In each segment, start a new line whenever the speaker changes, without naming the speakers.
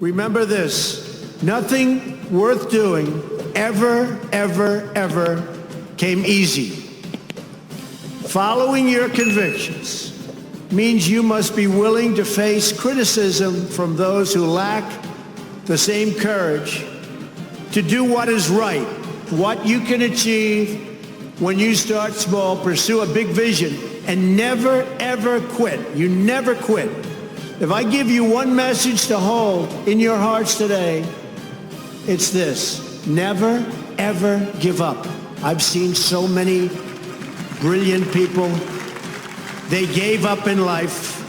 Remember this, nothing worth doing ever came easy. Following your convictions means you must be willing to face criticism from those who lack the same courage to do what is right, what you can achieve when you start small, pursue a big vision, and never, ever quit. You never quit. If I give you one message to hold in your hearts today, it's this: never, ever give up. I've seen so many brilliant people. They gave up in life.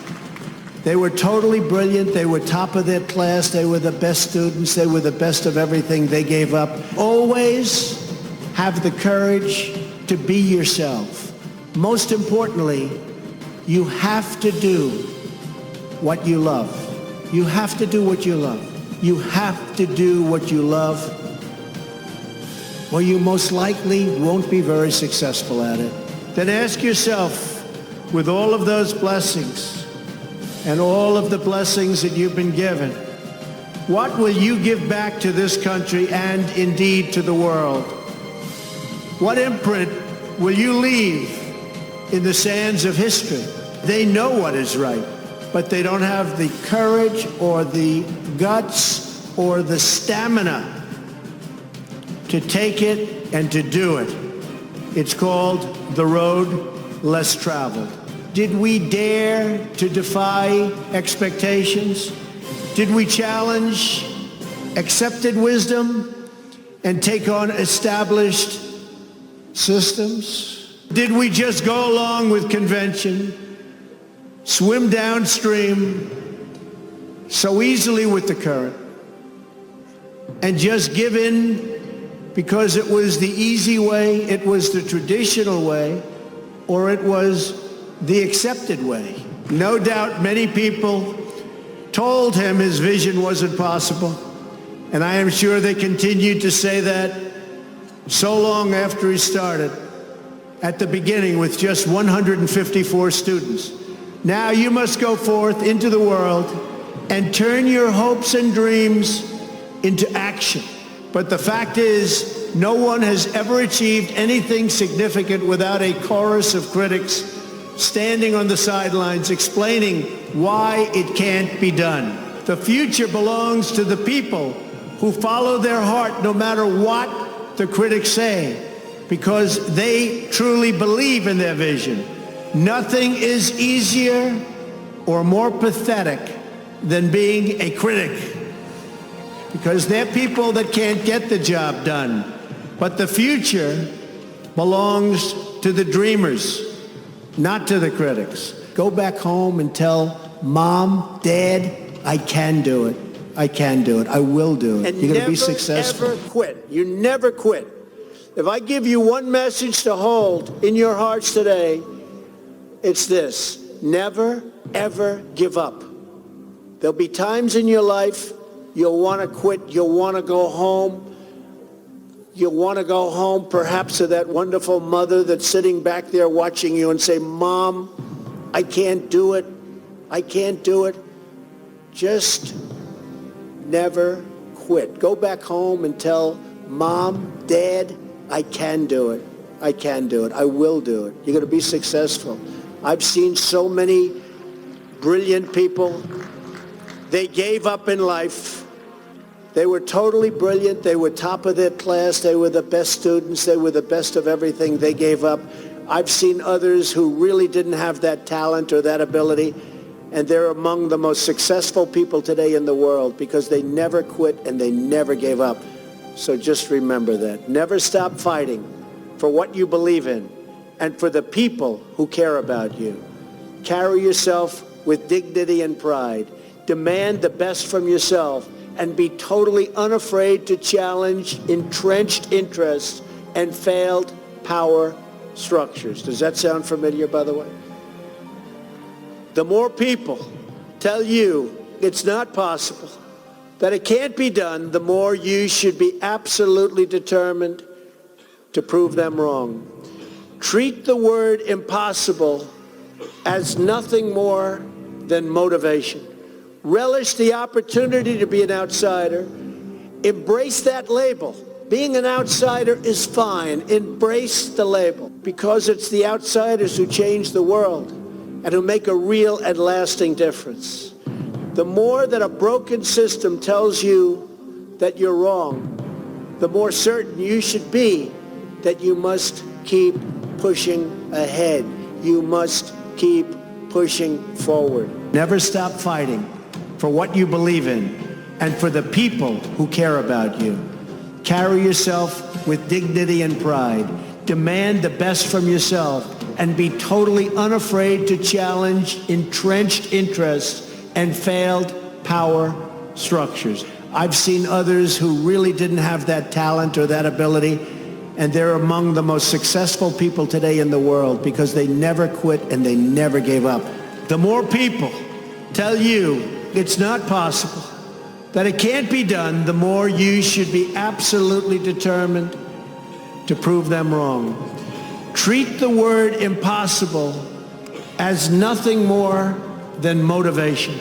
They were totally brilliant. They were top of their class. They were the best students. They were the best of everything. They gave up. Always have the courage to be yourself. Most importantly, you have to do what you love. You have to do what you love. You have to do what you love, or you most likely won't be very successful at it. Then ask yourself, with all of those blessings and all of the blessings that you've been given, what will you give back to this country and indeed to the world? What imprint will you leave in the sands of history? They know what is right, but they don't have the courage or the guts or the stamina to take it and to do it. It's called the road less traveled. Did we dare to defy expectations? Did we challenge accepted wisdom and take on established systems? Did we just go along with convention, swim downstream so easily with the current, and just give in because it was the easy way, it was the traditional way, or it was the accepted way? No doubt many people told him his vision wasn't possible, and I am sure they continued to say that so long after he started, at the beginning with just 154 students. Now you must go forth into the world and turn your hopes and dreams into action. But the fact is, no one has ever achieved anything significant without a chorus of critics standing on the sidelines explaining why it can't be done. The future belongs to the people who follow their heart no matter what the critics say, because they truly believe in their vision. Nothing is easier or more pathetic than being a critic, because they're people that can't get the job done. But the future belongs to the dreamers, not to the critics. Go back home and tell Mom, Dad, I can do it. I can do it. I will do it. And you're going to be successful. Never quit. You never quit. If I give you one message to hold in your hearts today, it's this: never, ever give up. There'll be times in your life you'll want to quit. You'll want to go home. You'll want to go home perhaps to that wonderful mother that's sitting back there watching you and say, Mom, I can't do it. I can't do it. Just never quit. Go back home and tell Mom, Dad, I can do it. I can do it. I will do it. You're going to be successful. I've seen so many brilliant people. They gave up in life. They were totally brilliant. They were top of their class. They were the best students. They were the best of everything. They gave up. I've seen others who really didn't have that talent or that ability, and they're among the most successful people today in the world because they never quit and they never gave up. So just remember that. Never stop fighting for what you believe in and for the people who care about you. Carry yourself with dignity and pride. Demand the best from yourself and be totally unafraid to challenge entrenched interests and failed power structures. Does that sound familiar, by the way? The more people tell you it's not possible, that it can't be done, the more you should be absolutely determined to prove them wrong. Treat the word impossible as nothing more than motivation. Relish the opportunity to be an outsider. Embrace that label. Being an outsider is fine. Embrace the label, because it's the outsiders who change the world and who make a real and lasting difference. The more that a broken system tells you that you're wrong, the more certain you should be that you must keep pushing ahead. You must keep pushing forward. Never stop fighting for what you believe in and for the people who care about you. Carry yourself with dignity and pride. Demand the best from yourself and be totally unafraid to challenge entrenched interests and failed power structures. I've seen others who really didn't have that talent or that ability, and they're among the most successful people today in the world because they never quit and they never gave up. The more people tell you it's not possible, that it can't be done, the more you should be absolutely determined to prove them wrong. Treat the word impossible as nothing more than motivation.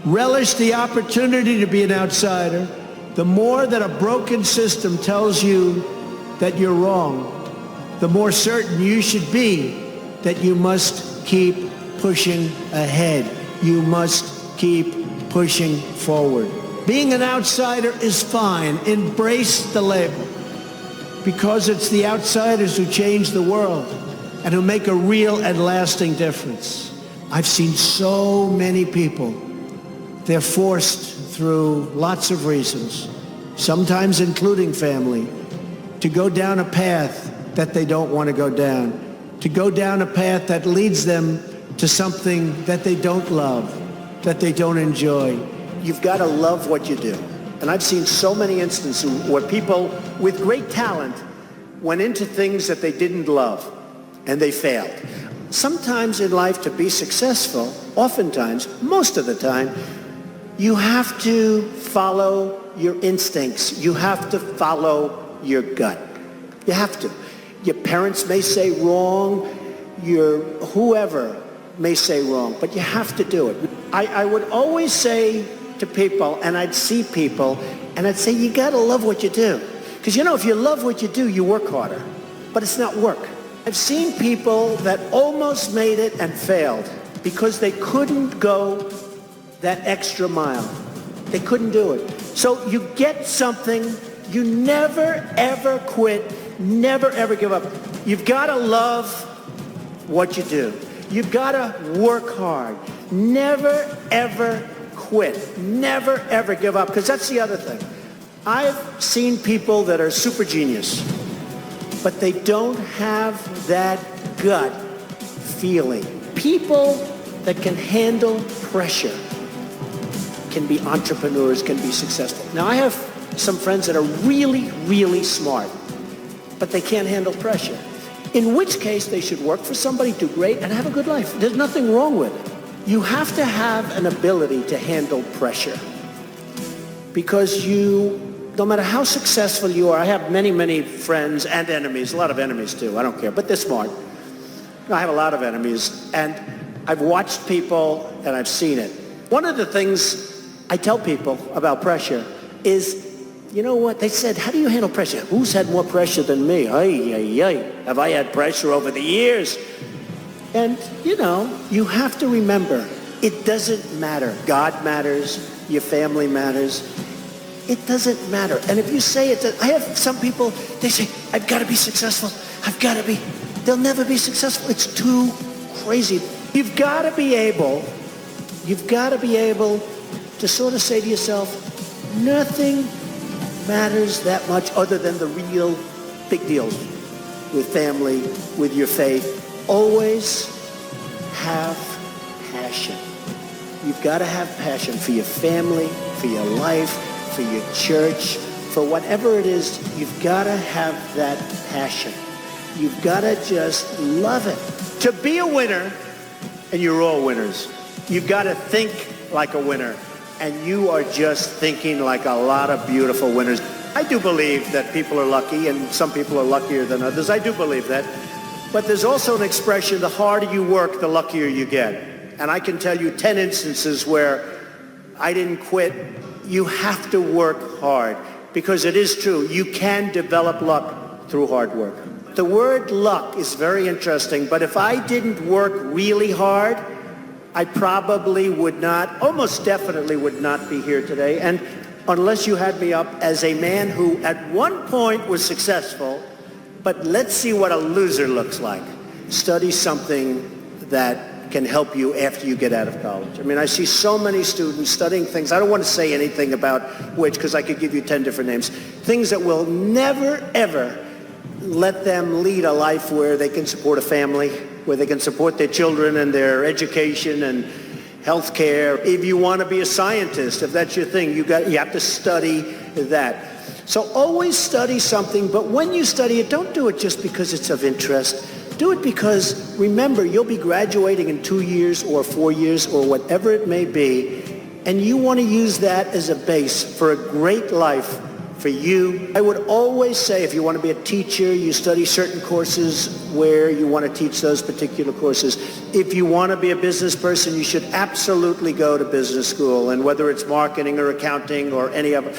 Relish the opportunity to be an outsider. The more that a broken system tells you that you're wrong, the more certain you should be that you must keep pushing ahead. You must keep pushing forward. Being an outsider is fine. Embrace the label, because it's the outsiders who change the world and who make a real and lasting difference. I've seen so many people. They're forced through lots of reasons, sometimes including family, to go down a path that they don't want to go down, to go down a path that leads them to something that they don't love, that they don't enjoy. You've got to love what you do. And I've seen so many instances where people with great talent went into things that they didn't love, and they failed. Sometimes in life, to be successful, oftentimes, most of the time, you have to follow your instincts. You have to follow your gut. You have to. Your parents may say wrong, your whoever may say wrong, but you have to do it. I would always say to people, and I'd see people, and I'd say, you gotta love what you do. Because if you love what you do, you work harder. But it's not work. I've seen people that almost made it and failed because they couldn't go that extra mile. They couldn't do it. So you get something, you never ever quit, never ever give up. You've got to love what you do. You've got to work hard. Never ever quit. Never ever give up, because that's the other thing. I've seen people that are super genius, but they don't have that gut feeling. People that can handle pressure can be entrepreneurs, can be successful. Now, I have some friends that are really, really smart, but they can't handle pressure. In which case, they should work for somebody, do great, and have a good life. There's nothing wrong with it. You have to have an ability to handle pressure, because no matter how successful you are, I have many, many friends and enemies, a lot of enemies too, I don't care, but they're smart. I have a lot of enemies, and I've watched people and I've seen it. One of the things I tell people about pressure is, you know what? They said, how do you handle pressure? Who's had more pressure than me? Have I had pressure over the years? And, you have to remember, it doesn't matter. God matters. Your family matters. It doesn't matter. And if you say it, I have some people, they say, I've got to be successful. They'll never be successful. It's too crazy. You've got to be able to sort of say to yourself, nothing matters that much other than the real big deals with family, with your faith. Always have passion. You've got to have passion for your family, for your life, for your church, for whatever it is. You've got to have that passion. You've got to just love it. To be a winner, and you're all winners, you've got to think like a winner. And you are just thinking like a lot of beautiful winners. I do believe that people are lucky, and some people are luckier than others. I do believe that. But there's also an expression, the harder you work, the luckier you get. And I can tell you 10 instances where I didn't quit. You have to work hard, because it is true. You can develop luck through hard work. The word luck is very interesting, but if I didn't work really hard, I probably would not, almost definitely would not be here today. And unless you had me up as a man who at one point was successful, but let's see what a loser looks like. Study something that can help you after you get out of college. I mean, I see so many students studying things. I don't want to say anything about which, because I could give you 10 different names. Things that will never, ever let them lead a life where they can support a family, where they can support their children and their education and health care. If you want to be a scientist, if that's your thing, you have to study that. So always study something, but when you study it, don't do it just because it's of interest. Do it because, remember, you'll be graduating in 2 years or 4 years or whatever it may be, and you want to use that as a base for a great life for you. I would always say, if you want to be a teacher, you study certain courses where you want to teach those particular courses. If you want to be a business person, you should absolutely go to business school, and whether it's marketing or accounting or any of it.